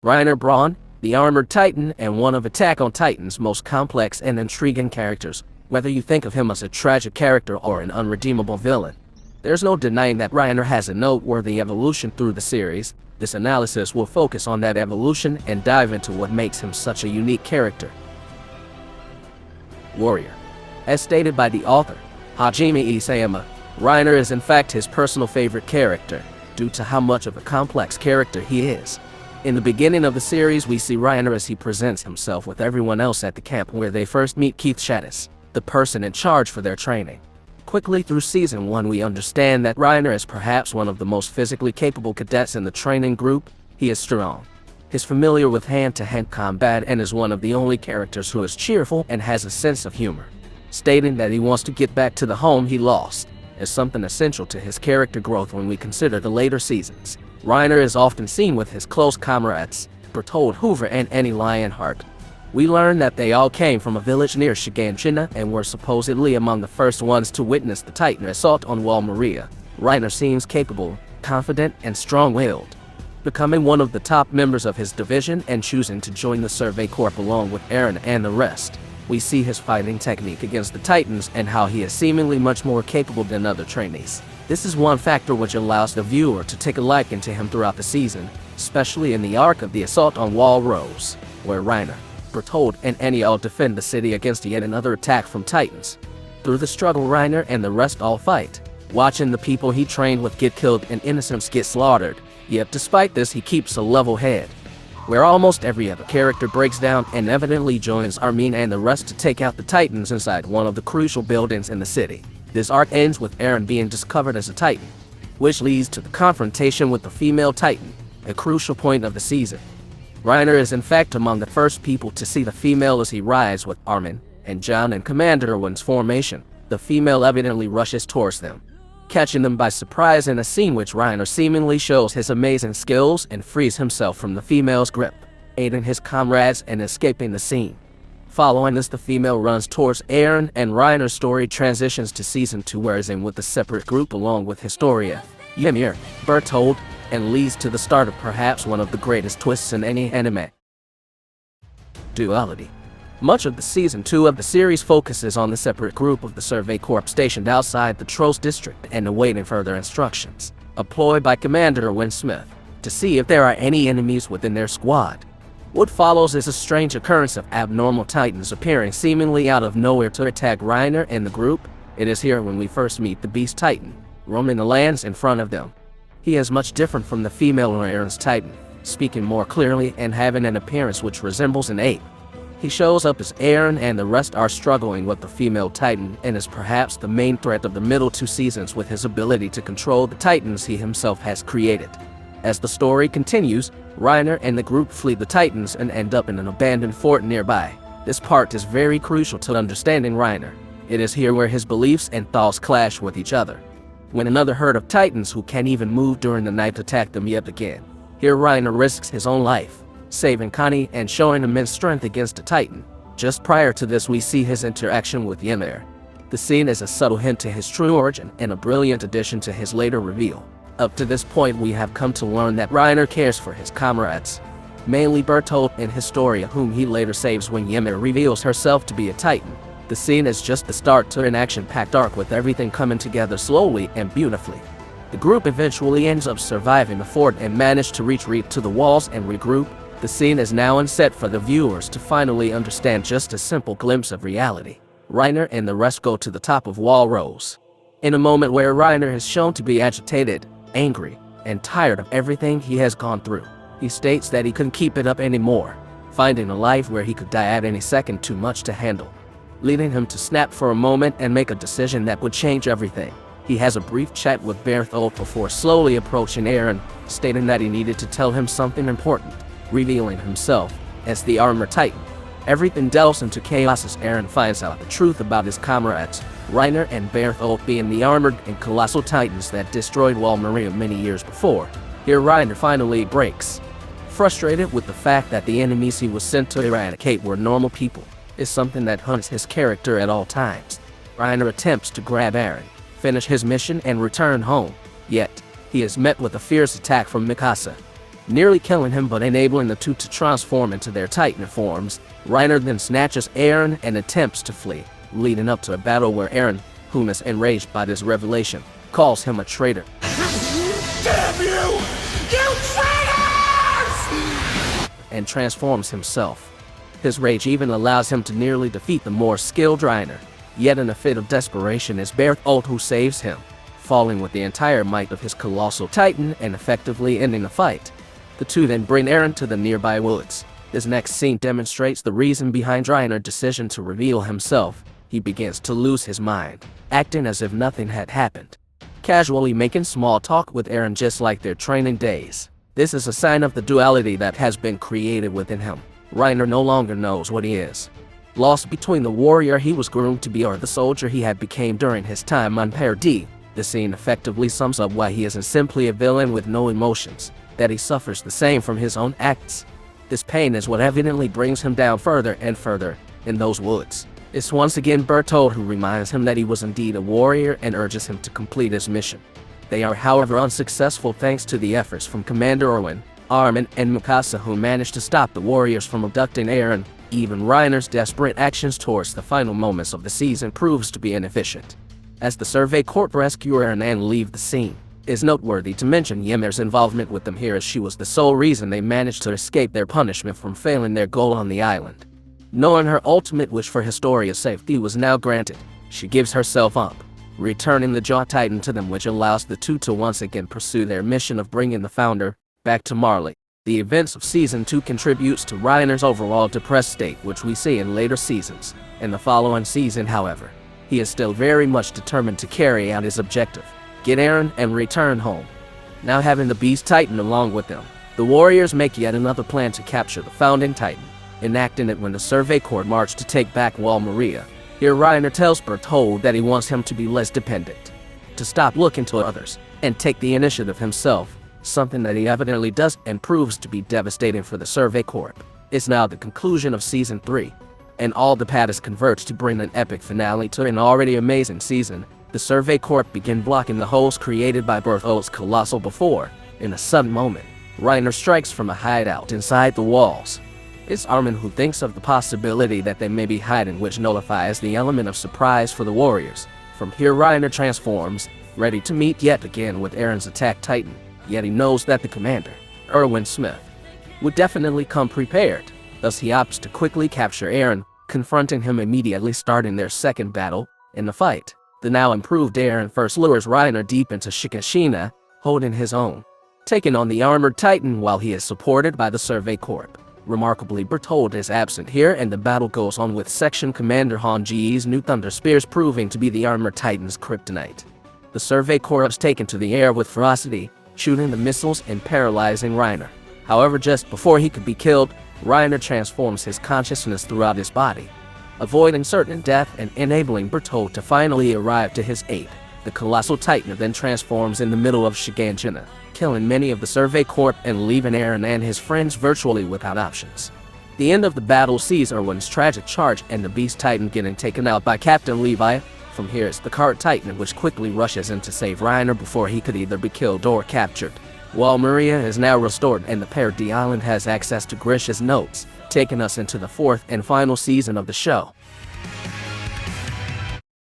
Reiner Braun, the armored titan and one of Attack on Titan's most complex and intriguing characters, whether you think of him as a tragic character or an unredeemable villain. There's no denying that Reiner has a noteworthy evolution through the series. This analysis will focus on that evolution and dive into what makes him such a unique character. Warrior. As stated by the author, Hajime Isayama, Reiner is in fact his personal favorite character, due to how much of a complex character he is. In the beginning of the series, we see Reiner as he presents himself with everyone else at the camp where they first meet Keith Shaddis, the person in charge for their training. Quickly through Season 1, we understand that Reiner is perhaps one of the most physically capable cadets in the training group. He is strong. He's familiar with hand-to-hand combat and is one of the only characters who is cheerful and has a sense of humor. Stating that he wants to get back to the home he lost is something essential to his character growth when we consider the later seasons. Reiner is often seen with his close comrades, Bertold Hoover and Annie Lionheart. We learn that they all came from a village near Shiganshina and were supposedly among the first ones to witness the Titan assault on Wall Maria. Reiner seems capable, confident, and strong-willed, becoming one of the top members of his division and choosing to join the Survey Corps along with Eren and the rest. We see his fighting technique against the Titans and how he is seemingly much more capable than other trainees. This is one factor which allows the viewer to take a liking to him throughout the season, especially in the arc of the assault on Wall Rose, where Reiner, Bertold, and Annie all defend the city against yet another attack from Titans. Through the struggle, Reiner and the rest all fight, watching the people he trained with get killed and innocents get slaughtered, yet despite this he keeps a level head. Where almost every other character breaks down and evidently joins Armin and the rest to take out the Titans inside one of the crucial buildings in the city. This arc ends with Eren being discovered as a Titan, which leads to the confrontation with the female Titan, a crucial point of the season. Reiner is in fact among the first people to see the female as he rides with Armin and John in Commander Erwin's formation. The female evidently rushes towards them, catching them by surprise in a scene which Reiner seemingly shows his amazing skills and frees himself from the female's grip, aiding his comrades and escaping the scene. Following this, the female runs towards Eren and Reiner's story transitions to Season 2 where he's in with a separate group along with Historia, Ymir, Bertold, and leads to the start of perhaps one of the greatest twists in any anime. Duality. Much of the Season 2 of the series focuses on the separate group of the Survey Corps stationed outside the Trost district and awaiting further instructions, employed by Commander Erwin Smith, to see if there are any enemies within their squad. What follows is a strange occurrence of abnormal Titans appearing seemingly out of nowhere to attack Reiner and the group. It is here when we first meet the Beast Titan, roaming the lands in front of them. He is much different from the female Eren's Titan, speaking more clearly and having an appearance which resembles an ape. He shows up as Eren and the rest are struggling with the female Titan and is perhaps the main threat of the middle two seasons with his ability to control the Titans he himself has created. As the story continues, Reiner and the group flee the Titans and end up in an abandoned fort nearby. This part is very crucial to understanding Reiner. It is here where his beliefs and thoughts clash with each other. When another herd of Titans who can't even move during the night attack them yet again, here Reiner risks his own life, saving Connie and showing immense strength against a Titan. Just prior to this, we see his interaction with Ymir. The scene is a subtle hint to his true origin and a brilliant addition to his later reveal. Up to this point, we have come to learn that Reiner cares for his comrades, mainly Bertold and Historia, whom he later saves when Ymir reveals herself to be a Titan. The scene is just the start to an action-packed arc with everything coming together slowly and beautifully. The group eventually ends up surviving the fort and manage to retreat to the walls and regroup. The scene is now on set for the viewers to finally understand just a simple glimpse of reality. Reiner and the rest go to the top of Wall Rose. In a moment where Reiner is shown to be agitated, angry, and tired of everything he has gone through, he states that he couldn't keep it up anymore, finding a life where he could die at any second too much to handle, leading him to snap for a moment and make a decision that would change everything. He has a brief chat with Bertold before slowly approaching Eren, stating that he needed to tell him something important, revealing himself as the Armored Titan. Everything delves into chaos as Eren finds out the truth about his comrades, Reiner and Bertold being the armored and colossal Titans that destroyed Wall Maria many years before. Here Reiner finally breaks. Frustrated with the fact that the enemies he was sent to eradicate were normal people, is something that haunts his character at all times. Reiner attempts to grab Eren, finish his mission and return home. Yet, he is met with a fierce attack from Mikasa, nearly killing him but enabling the two to transform into their Titan forms. Reiner then snatches Eren and attempts to flee, leading up to a battle where Eren, whom is enraged by this revelation, calls him a traitor. Damn you! You traitors! And transforms himself. His rage even allows him to nearly defeat the more skilled Reiner. Yet in a fit of desperation, it's Bertholdt who saves him, falling with the entire might of his colossal Titan and effectively ending the fight. The two then bring Eren to the nearby woods. This next scene demonstrates the reason behind Reiner's decision to reveal himself. He begins to lose his mind, acting as if nothing had happened, casually making small talk with Eren just like their training days. This is a sign of the duality that has been created within him. Reiner no longer knows what he is, lost between the warrior he was groomed to be or the soldier he had become during his time on Paradis. The scene effectively sums up why he isn't simply a villain with no emotions, that he suffers the same from his own acts. This pain is what evidently brings him down further and further in those woods. It's once again Bertholdt who reminds him that he was indeed a warrior and urges him to complete his mission. They are however unsuccessful thanks to the efforts from Commander Erwin, Armin, and Mikasa, who managed to stop the warriors from abducting Eren. Even Reiner's desperate actions towards the final moments of the season proves to be inefficient. As the Survey Corps rescue Eren and leave the scene, it's noteworthy to mention Ymir's involvement with them here, as she was the sole reason they managed to escape their punishment from failing their goal on the island. Knowing her ultimate wish for Historia's safety was now granted, she gives herself up, returning the Jaw Titan to them, which allows the two to once again pursue their mission of bringing the Founder back to Marley. The events of Season 2 contributes to Reiner's overall depressed state, which we see in later seasons. In the following season, however, he is still very much determined to carry out his objective, get Eren and return home. Now having the Beast Titan along with them, the warriors make yet another plan to capture the Founding Titan, enacting it when the Survey Corps march to take back Wall Maria. Here Reiner tells Bertholdt that he wants him to be less dependent, to stop looking to others, and take the initiative himself, something that he evidently does and proves to be devastating for the Survey Corps. It's now the conclusion of Season 3, and all the paths converge to bring an epic finale to an already amazing season. The Survey Corps begin blocking the holes created by Bertholdt's colossal before. In a sudden moment, Reiner strikes from a hideout inside the walls. It's Armin who thinks of the possibility that they may be hiding, which nullifies the element of surprise for the warriors. From here Reiner transforms, ready to meet yet again with Eren's attack Titan, yet he knows that the commander, Erwin Smith, would definitely come prepared. Thus he opts to quickly capture Eren, confronting him immediately, starting their second battle. In the fight, the now improved Eren first lures Reiner deep into Shikishina, holding his own, taking on the armored Titan while he is supported by the Survey Corps. Remarkably, Bertholdt is absent here, and the battle goes on with Section Commander Han Ji's new Thunder Spears proving to be the armored Titan's kryptonite. The Survey Corps is taken to the air with ferocity, shooting the missiles and paralyzing Reiner. However, just before he could be killed, Reiner transforms his consciousness throughout his body, avoiding certain death and enabling Bertholdt to finally arrive to his aid. The colossal Titan then transforms in the middle of Shikishina, killing many of the Survey Corps and leaving Eren and his friends virtually without options. The end of the battle sees Erwin's tragic charge and the Beast Titan getting taken out by Captain Levi. From here is the Cart Titan, which quickly rushes in to save Reiner before he could either be killed or captured. Wall Maria is now restored, and the Paradis Island has access to Grisha's notes, taking us into the fourth and final season of the show.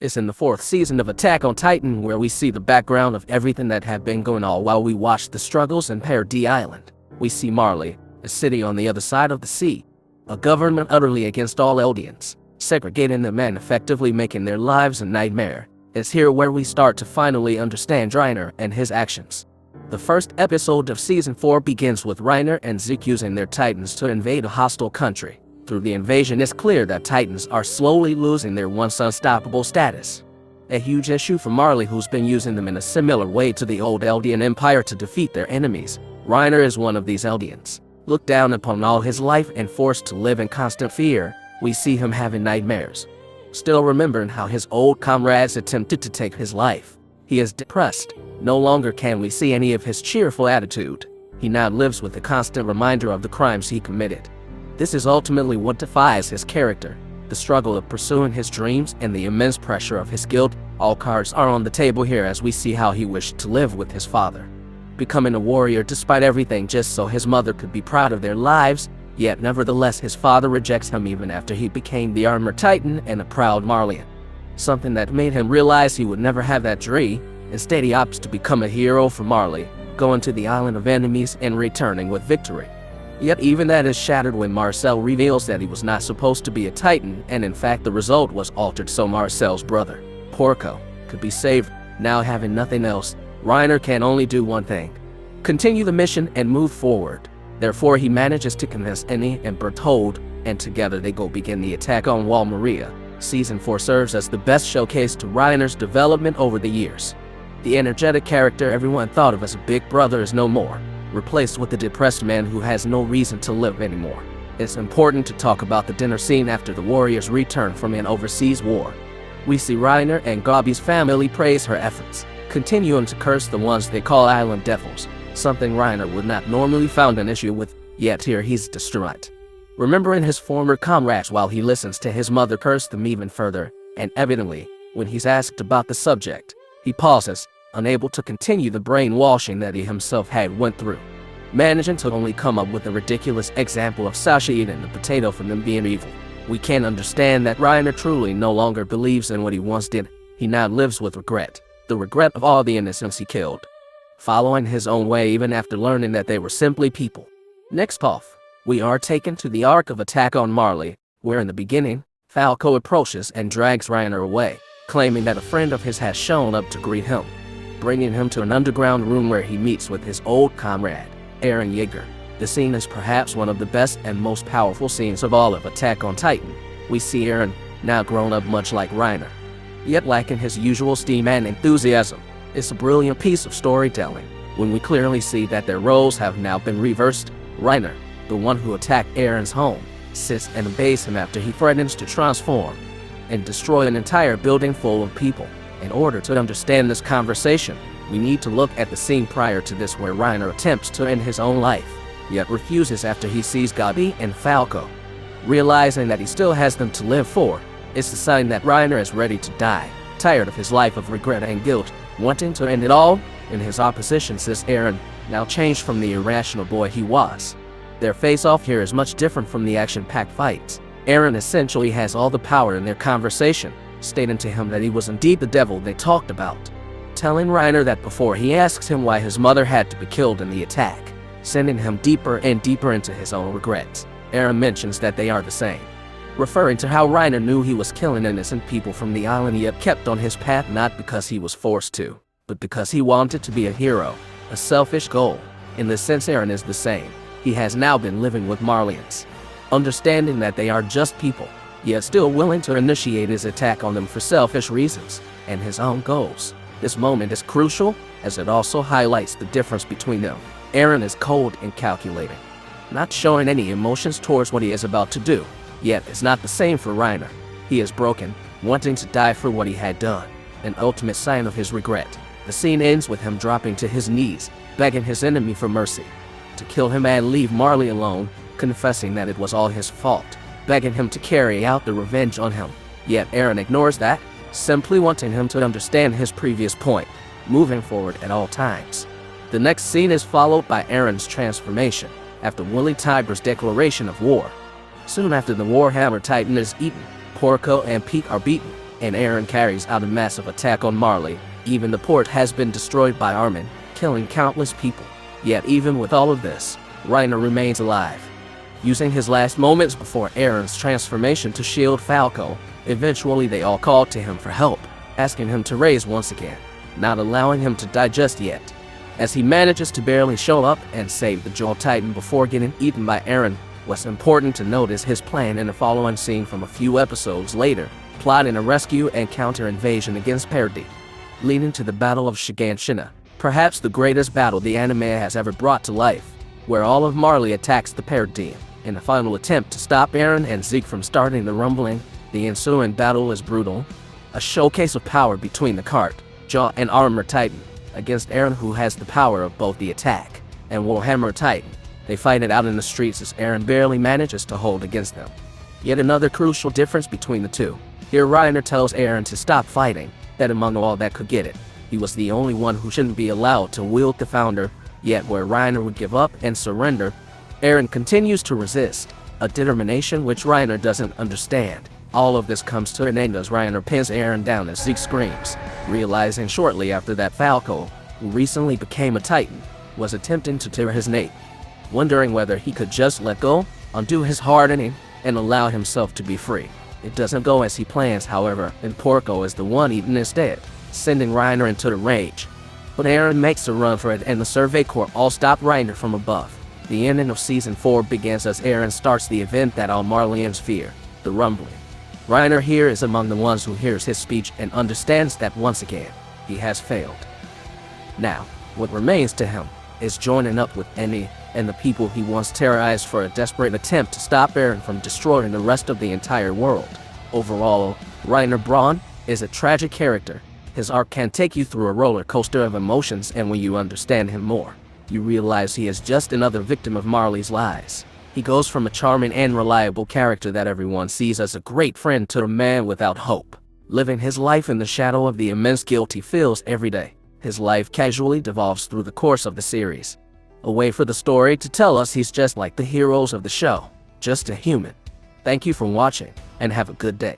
It's in the fourth season of Attack on Titan where we see the background of everything that had been going on while we watched the struggles in Paradis Island. We see Marley, a city on the other side of the sea, a government utterly against all Eldians, segregating them and effectively making their lives a nightmare. It's here where we start to finally understand Reiner and his actions. The first episode of Season 4 begins with Reiner and Zeke using their Titans to invade a hostile country. Through the invasion, it's clear that Titans are slowly losing their once unstoppable status. A huge issue for Marley, who's been using them in a similar way to the old Eldian Empire to defeat their enemies. Reiner is one of these Eldians, looked down upon all his life and forced to live in constant fear. We see him having nightmares, still remembering how his old comrades attempted to take his life. He is depressed. No longer can we see any of his cheerful attitude. He now lives with the constant reminder of the crimes he committed. This is ultimately what defines his character, the struggle of pursuing his dreams and the immense pressure of his guilt. All cards are on the table here as we see how he wished to live with his father, becoming a warrior despite everything just so his mother could be proud of their lives. Yet nevertheless his father rejects him even after he became the armored titan and a proud Marleyan. Something that made him realize he would never have that dream. Instead he opts to become a hero for Marley, going to the island of enemies and returning with victory. Yet even that is shattered when Marcel reveals that he was not supposed to be a titan, and in fact the result was altered so Marcel's brother, Porco, could be saved. Now having nothing else, Reiner can only do one thing: continue the mission and move forward. Therefore he manages to convince Annie and Berthold, and together they go begin the attack on Wall Maria. Season 4 serves as the best showcase to Reiner's development over the years. The energetic character everyone thought of as a big brother is no more, replaced with a depressed man who has no reason to live anymore. It's important to talk about the dinner scene after the warriors return from an overseas war. We see Reiner and Gabi's family praise her efforts, continuing to curse the ones they call island devils, something Reiner would not normally found an issue with, yet here he's distraught, remembering his former comrades while he listens to his mother curse them even further, and evidently, when he's asked about the subject, he pauses, unable to continue the brainwashing that he himself had went through, managing to only come up with a ridiculous example of Sasha eating the potato from them being evil. We can understand that Reiner truly no longer believes in what he once did. He now lives with regret, the regret of all the innocents he killed, following his own way even after learning that they were simply people. Next off, we are taken to the arc of attack on Marley, where in the beginning, Falco approaches and drags Reiner away, claiming that a friend of his has shown up to greet him, bringing him to an underground room where he meets with his old comrade, Eren Yeager. The scene is perhaps one of the best and most powerful scenes of all of Attack on Titan. We see Eren, now grown up much like Reiner, yet lacking his usual steam and enthusiasm. It's a brilliant piece of storytelling, when we clearly see that their roles have now been reversed. Reiner, the one who attacked Eren's home, sits and obeys him after he threatens to transform and destroy an entire building full of people. In order to understand this conversation, we need to look at the scene prior to this where Reiner attempts to end his own life, yet refuses after he sees Gabi and Falco. Realizing that he still has them to live for, it's a sign that Reiner is ready to die, tired of his life of regret and guilt, wanting to end it all. In his opposition sits Eren, now changed from the irrational boy he was. Their face-off here is much different from the action-packed fights. Eren essentially has all the power in their conversation, stating to him that he was indeed the devil they talked about, telling Reiner that before he asks him why his mother had to be killed in the attack, sending him deeper and deeper into his own regrets. Eren mentions that they are the same, referring to how Reiner knew he was killing innocent people from the island yet kept on his path not because he was forced to, but because he wanted to be a hero, a selfish goal. In this sense Eren is the same. He has now been living with Marleyans, understanding that they are just people, yet still willing to initiate his attack on them for selfish reasons and his own goals. This moment is crucial, as it also highlights the difference between them. Eren is cold and calculating, not showing any emotions towards what he is about to do, yet it's not the same for Reiner. He is broken, wanting to die for what he had done, an ultimate sign of his regret. The scene ends with him dropping to his knees, begging his enemy for mercy, to kill him and leave Marley alone, confessing that it was all his fault, begging him to carry out the revenge on him. Yet Eren ignores that, simply wanting him to understand his previous point, moving forward at all times. The next scene is followed by Eren's transformation, after Willy Tiber's declaration of war. Soon after the Warhammer Titan is eaten, Porco and Pieck are beaten, and Eren carries out a massive attack on Marley. Even the port has been destroyed by Armin, killing countless people. Yet even with all of this, Reiner remains alive, using his last moments before Eren's transformation to shield Falco. Eventually they all call to him for help, asking him to raise once again, not allowing him to die just yet. As he manages to barely show up and save the Jewel Titan before getting eaten by Eren, what's important to note is his plan in the following scene from a few episodes later, plotting a rescue and counter-invasion against Perdi, leading to the Battle of Shiganshina, perhaps the greatest battle the anime has ever brought to life, where all of Marley attacks the Perdi in a final attempt to stop Eren and Zeke from starting the rumbling. The ensuing battle is brutal, a showcase of power between the Cart, Jaw and Armor Titan, against Eren who has the power of both the attack and Warhammer Titan. They fight it out in the streets as Eren barely manages to hold against them. Yet another crucial difference between the two. Here Reiner tells Eren to stop fighting, that among all that could get it, he was the only one who shouldn't be allowed to wield the founder, yet where Reiner would give up and surrender, Eren continues to resist, a determination which Reiner doesn't understand. All of this comes to an end as Reiner pins Eren down as Zeke screams, realizing shortly after that Falco, who recently became a Titan, was attempting to tear his nape. Wondering whether he could just let go, undo his hardening, and allow himself to be free. It doesn't go as he plans, however, and Porco is the one eaten instead, sending Reiner into the rage. But Eren makes a run for it and the Survey Corps all stop Reiner from above. The ending of Season 4 begins as Eren starts the event that all Marleyans fear, the rumbling. Reiner here is among the ones who hears his speech and understands that once again, he has failed. Now, what remains to him is joining up with Eni and the people he once terrorized for a desperate attempt to stop Eren from destroying the rest of the entire world. Overall, Reiner Braun is a tragic character. His arc can take you through a roller coaster of emotions, and when you understand him more, you realize he is just another victim of Marley's lies. He goes from a charming and reliable character that everyone sees as a great friend to a man without hope, living his life in the shadow of the immense guilt he feels every day. His life casually devolves through the course of the series. A way for the story to tell us he's just like the heroes of the show, just a human. Thank you for watching, and have a good day.